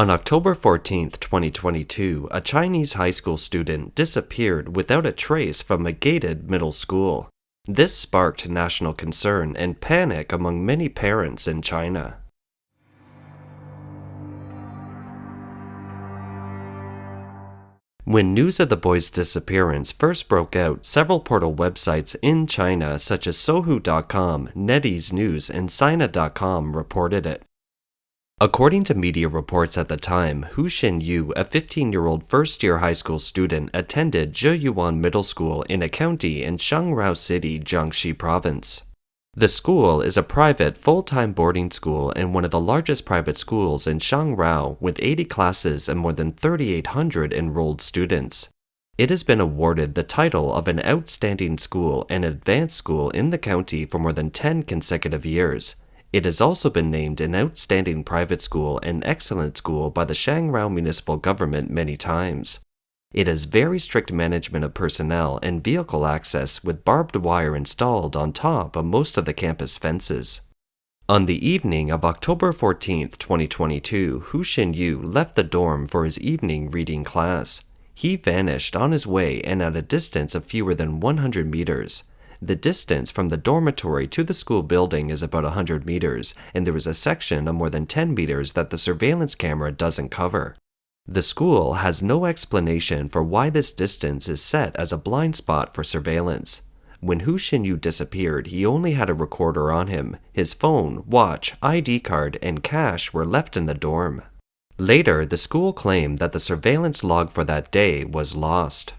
On October 14, 2022, a Chinese high school student disappeared without a trace from a gated middle school. This sparked national concern and panic among many parents in China. When news of the boy's disappearance first broke out, several portal websites in China such as Sohu.com, NetEase News, and Sina.com reported it. According to media reports at the time, Hu Xinyu, a 15-year-old first-year high school student, attended Zheyuan Middle School in a county in Shangrao City, Jiangxi Province. The school is a private, full-time boarding school and one of the largest private schools in Shangrao, with 80 classes and more than 3,800 enrolled students. It has been awarded the title of an outstanding school and advanced school in the county for more than 10 consecutive years. It has also been named an outstanding private school and excellent school by the Shangrao municipal government many times. It has very strict management of personnel and vehicle access with barbed wire installed on top of most of the campus fences. On the evening of October 14, 2022, Hu Xinyu left the dorm for his evening reading class. He vanished on his way and at a distance of fewer than 100 meters. The distance from the dormitory to the school building is about 100 meters, and there is a section of more than 10 meters that the surveillance camera doesn't cover. The school has no explanation for why this distance is set as a blind spot for surveillance. When Hu Xinyu disappeared, he only had a recorder on him. His phone, watch, ID card, and cash were left in the dorm. Later, the school claimed that the surveillance log for that day was lost.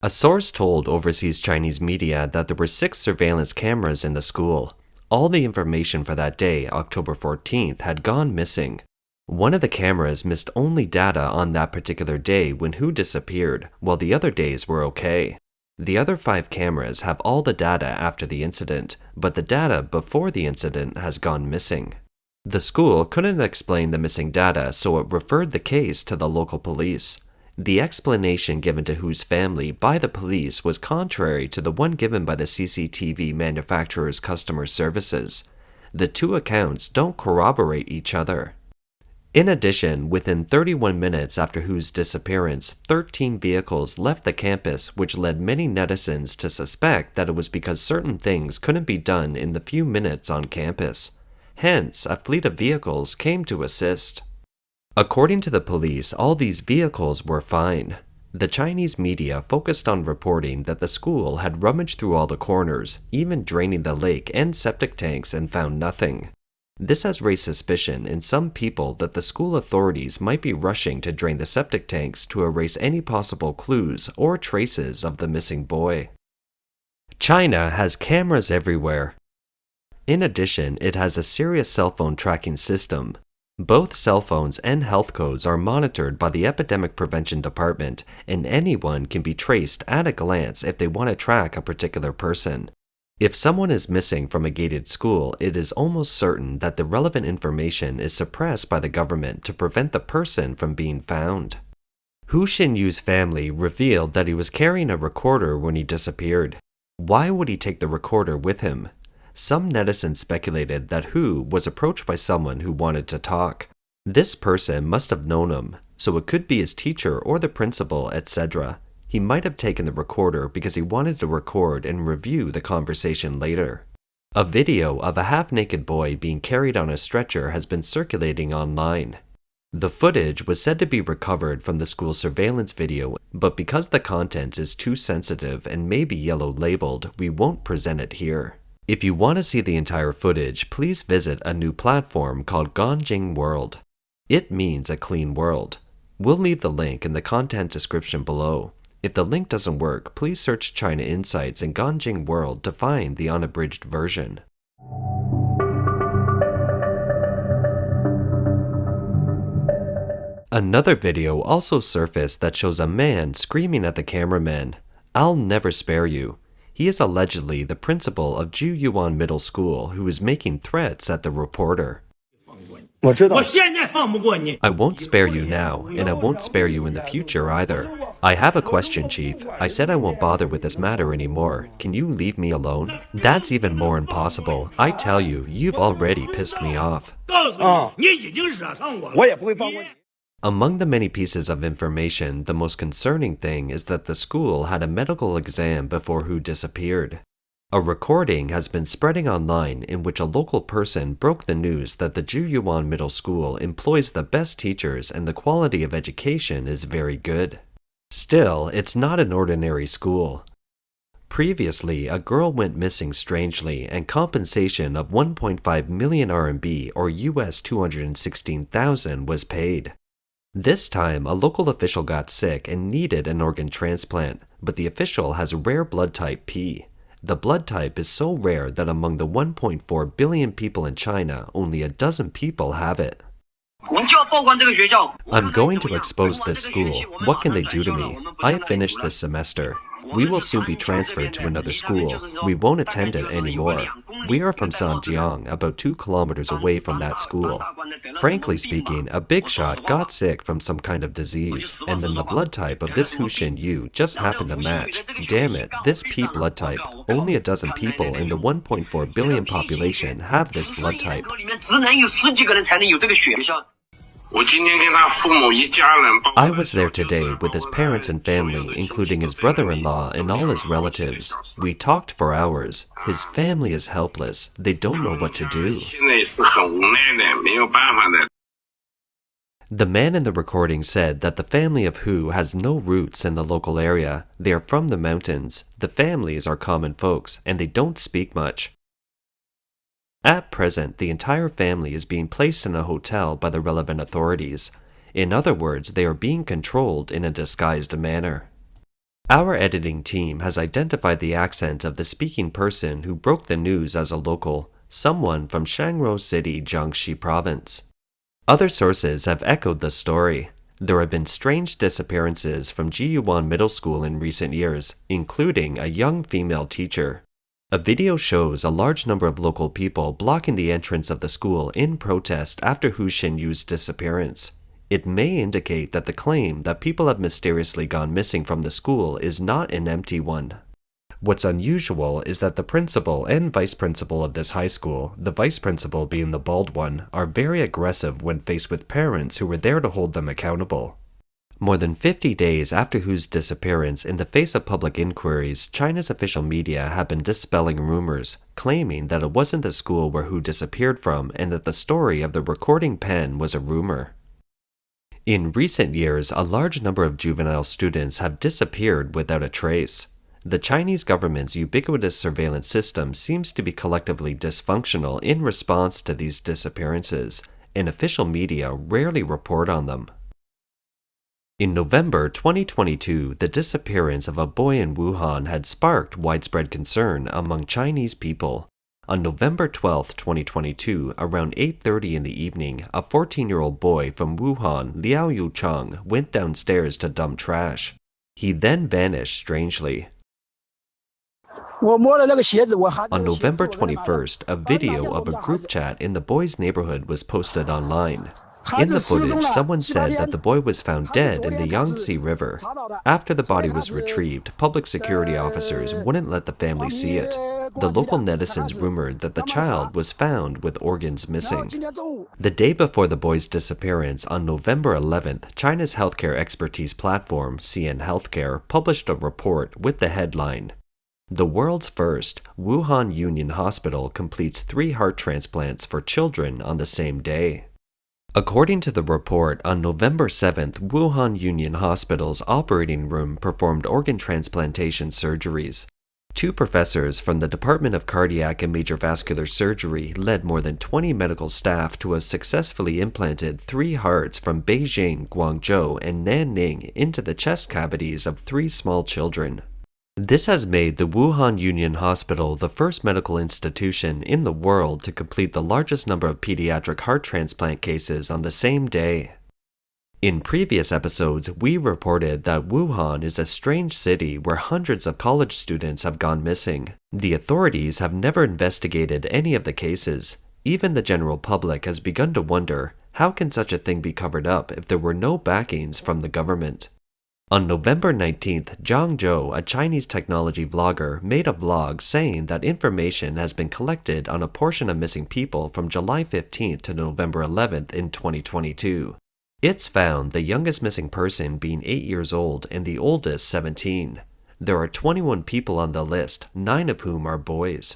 A source told overseas Chinese media that there were 6 surveillance cameras in the school. All the information for that day, October 14th, had gone missing. One of the cameras missed only data on that particular day when Hu disappeared, while the other days were okay. The other 5 cameras have all the data after the incident, but the data before the incident has gone missing. The school couldn't explain the missing data, so it referred the case to the local police. The explanation given to Hu's family by the police was contrary to the one given by the CCTV manufacturer's customer services. The two accounts don't corroborate each other. In addition, within 31 minutes after Hu's disappearance, 13 vehicles left the campus, which led many netizens to suspect that it was because certain things couldn't be done in the few minutes on campus. Hence, a fleet of vehicles came to assist. According to the police, all these vehicles were fine. The Chinese media focused on reporting that the school had rummaged through all the corners, even draining the lake and septic tanks, and found nothing. This has raised suspicion in some people that the school authorities might be rushing to drain the septic tanks to erase any possible clues or traces of the missing boy. China has cameras everywhere. In addition, it has a serious cell phone tracking system. Both cell phones and health codes are monitored by the Epidemic Prevention Department, and anyone can be traced at a glance if they want to track a particular person. If someone is missing from a gated school, it is almost certain that the relevant information is suppressed by the government to prevent the person from being found. Hu Xinyu's family revealed that he was carrying a recorder when he disappeared. Why would he take the recorder with him? Some netizens speculated that Hu was approached by someone who wanted to talk. This person must have known him, so it could be his teacher or the principal, etc. He might have taken the recorder because he wanted to record and review the conversation later. A video of a half-naked boy being carried on a stretcher has been circulating online. The footage was said to be recovered from the school's surveillance video, but because the content is too sensitive and may be yellow labeled, we won't present it here. If you want to see the entire footage, please visit a new platform called Ganjing World. It means a clean world. We'll leave the link in the content description below. If the link doesn't work, please search China Insights and Ganjing World to find the unabridged version. Another video also surfaced that shows a man screaming at the cameraman, "I'll never spare you." He is allegedly the principal of Zheyuan Middle School who is making threats at the reporter. I won't spare you now, and I won't spare you in the future either. I have a question, Chief. I said I won't bother with this matter anymore. Can you leave me alone? That's even more impossible. I tell you, you've already pissed me off. Among the many pieces of information, the most concerning thing is that the school had a medical exam before Hu disappeared. A recording has been spreading online in which a local person broke the news that the Juyuan Middle School employs the best teachers and the quality of education is very good. Still, it's not an ordinary school. Previously, a girl went missing strangely and compensation of 1.5 million RMB or US 216,000 was paid. This time, a local official got sick and needed an organ transplant, but the official has rare blood type P. The blood type is so rare that among the 1.4 billion people in China, only a dozen people have it. I'm going to expose this school. What can they do to me? I have finished this semester. We will soon be transferred to another school. We won't attend it anymore. We are from Zhejiang, about 2 kilometers away from that school. Frankly speaking, a big shot got sick from some kind of disease, and then the blood type of this Hu Xinyu just happened to match. Damn it, this P blood type. Only a dozen people in the 1.4 billion population have this blood type. I was there today with his parents and family, including his brother-in-law and all his relatives. We talked for hours. His family is helpless. They don't know what to do. The man in the recording said that the family of Hu has no roots in the local area. They are from the mountains. The families are common folks, and they don't speak much. At present, the entire family is being placed in a hotel by the relevant authorities. In other words, they are being controlled in a disguised manner. Our editing team has identified the accent of the speaking person who broke the news as a local, someone from Shangrou City, Jiangxi Province. Other sources have echoed the story. There have been strange disappearances from Jiyuan Middle School in recent years, including a young female teacher. A video shows a large number of local people blocking the entrance of the school in protest after Hu Xinyu's disappearance. It may indicate that the claim that people have mysteriously gone missing from the school is not an empty one. What's unusual is that the principal and vice principal of this high school, the vice principal being the bald one, are very aggressive when faced with parents who were there to hold them accountable. More than 50 days after Hu's disappearance, in the face of public inquiries, China's official media have been dispelling rumors, claiming that it wasn't the school where Hu disappeared from and that the story of the recording pen was a rumor. In recent years, a large number of juvenile students have disappeared without a trace. The Chinese government's ubiquitous surveillance system seems to be collectively dysfunctional in response to these disappearances, and official media rarely report on them. In November 2022, the disappearance of a boy in Wuhan had sparked widespread concern among Chinese people. On November 12, 2022, around 8:30 in the evening, a 14-year-old boy from Wuhan, Liao Yucheng, went downstairs to dump trash. He then vanished strangely. On November 21st, a video of a group chat in the boy's neighborhood was posted online. In the footage, someone said that the boy was found dead in the Yangtze River. After the body was retrieved, public security officers wouldn't let the family see it. The local netizens rumored that the child was found with organs missing. The day before the boy's disappearance, on November 11th, China's healthcare expertise platform, CN Healthcare, published a report with the headline, "The world's first, Wuhan Union Hospital completes 3 heart transplants for children on the same day." According to the report, on November 7th, Wuhan Union Hospital's operating room performed organ transplantation surgeries. 2 professors from the Department of Cardiac and Major Vascular Surgery led more than 20 medical staff to have successfully implanted 3 hearts from Beijing, Guangzhou, and Nanning into the chest cavities of 3 small children. This has made the Wuhan Union Hospital the first medical institution in the world to complete the largest number of pediatric heart transplant cases on the same day. In previous episodes, we reported that Wuhan is a strange city where hundreds of college students have gone missing. The authorities have never investigated any of the cases. Even the general public has begun to wonder, how can such a thing be covered up if there were no backings from the government? On November 19th, Zhang Zhou, a Chinese technology vlogger, made a vlog saying that information has been collected on a portion of missing people from July 15th to November 11th in 2022. It's found the youngest missing person being 8 years old and the oldest 17. There are 21 people on the list, 9 of whom are boys.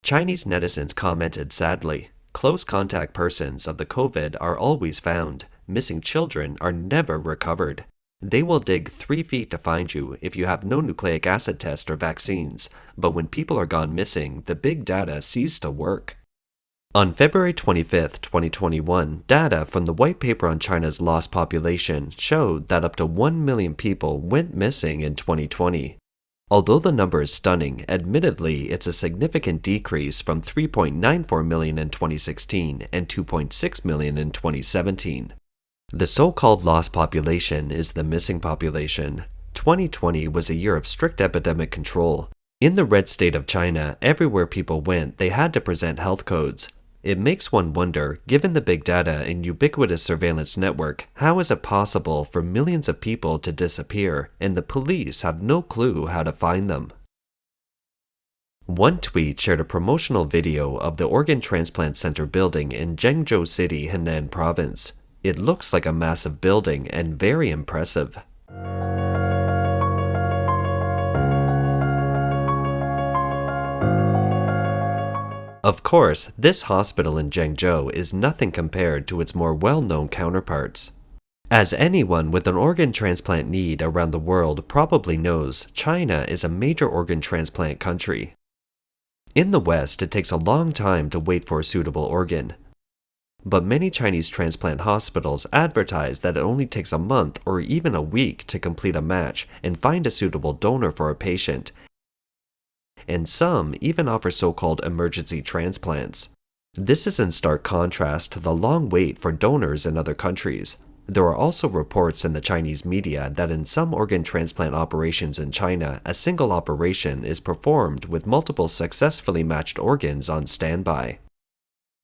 Chinese netizens commented sadly, "Close contact persons of the COVID are always found. Missing children are never recovered. They will dig 3 feet to find you if you have no nucleic acid test or vaccines, but when people are gone missing, the big data cease to work." On February 25, 2021, data from the White Paper on China's Lost Population showed that up to 1 million people went missing in 2020. Although the number is stunning, admittedly it's a significant decrease from 3.94 million in 2016 and 2.6 million in 2017. The so-called lost population is the missing population. 2020 was a year of strict epidemic control. In the red state of China, everywhere people went, they had to present health codes. It makes one wonder, given the big data and ubiquitous surveillance network, how is it possible for millions of people to disappear and the police have no clue how to find them? One tweet shared a promotional video of the organ transplant center building in Zhengzhou City, Henan Province. It looks like a massive building and very impressive. Of course, this hospital in Zhengzhou is nothing compared to its more well-known counterparts. As anyone with an organ transplant need around the world probably knows, China is a major organ transplant country. In the West, it takes a long time to wait for a suitable organ. But many Chinese transplant hospitals advertise that it only takes a month or even a week to complete a match and find a suitable donor for a patient, and some even offer so-called emergency transplants. This is in stark contrast to the long wait for donors in other countries. There are also reports in the Chinese media that in some organ transplant operations in China, a single operation is performed with multiple successfully matched organs on standby.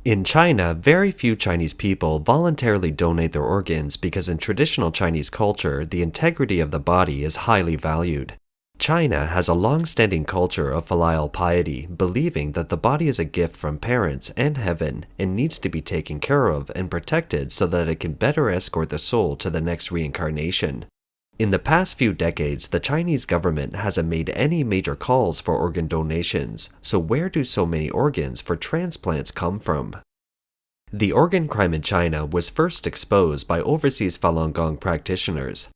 In China, very few Chinese people voluntarily donate their organs because in traditional Chinese culture, the integrity of the body is highly valued. China has a long-standing culture of filial piety, believing that the body is a gift from parents and heaven and needs to be taken care of and protected so that it can better escort the soul to the next reincarnation. In the past few decades, the Chinese government hasn't made any major calls for organ donations, so where do so many organs for transplants come from? The organ crime in China was first exposed by overseas Falun Gong practitioners.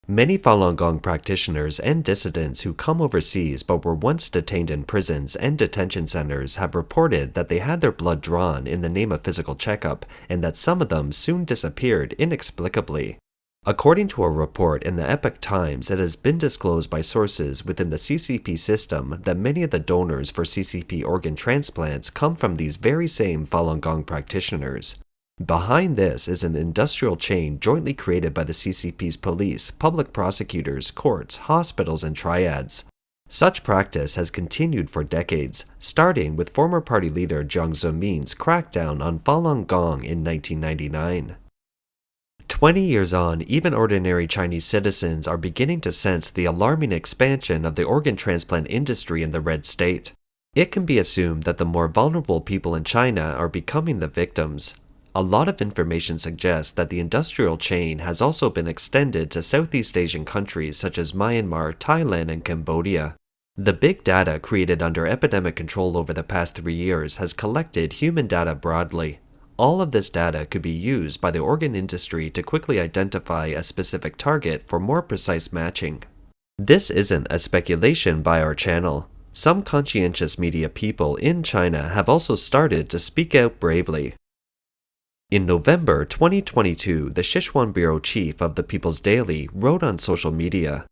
Many Falun Gong practitioners and dissidents who come overseas but were once detained in prisons and detention centers have reported that they had their blood drawn in the name of physical checkup and that some of them soon disappeared inexplicably. According to a report in the Epoch Times, it has been disclosed by sources within the CCP system that many of the donors for CCP organ transplants come from these very same Falun Gong practitioners. Behind this is an industrial chain jointly created by the CCP's police, public prosecutors, courts, hospitals, and triads. Such practice has continued for decades, starting with former party leader Jiang Zemin's crackdown on Falun Gong in 1999. 20 years on, even ordinary Chinese citizens are beginning to sense the alarming expansion of the organ transplant industry in the red state. It can be assumed that the more vulnerable people in China are becoming the victims. A lot of information suggests that the industrial chain has also been extended to Southeast Asian countries such as Myanmar, Thailand, and Cambodia. The big data created under epidemic control over the past 3 years has collected human data broadly. All of this data could be used by the organ industry to quickly identify a specific target for more precise matching. This isn't a speculation by our channel. Some conscientious media people in China have also started to speak out bravely. In November 2022, the Sichuan bureau chief of the People's Daily wrote on social media,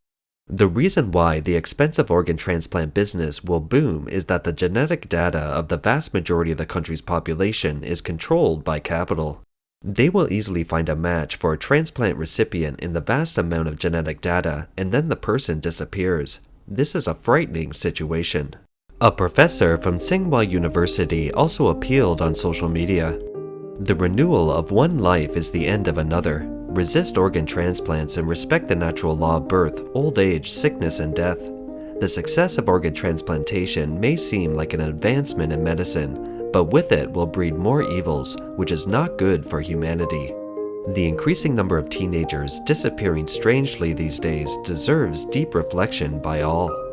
"The reason why the expensive organ transplant business will boom is that the genetic data of the vast majority of the country's population is controlled by capital. They will easily find a match for a transplant recipient in the vast amount of genetic data, and then the person disappears. This is a frightening situation." A professor from Tsinghua University also appealed on social media. "The renewal of one life is the end of another. Resist organ transplants and respect the natural law of birth, old age, sickness, and death. The success of organ transplantation may seem like an advancement in medicine, but with it will breed more evils, which is not good for humanity." The increasing number of teenagers disappearing strangely these days deserves deep reflection by all.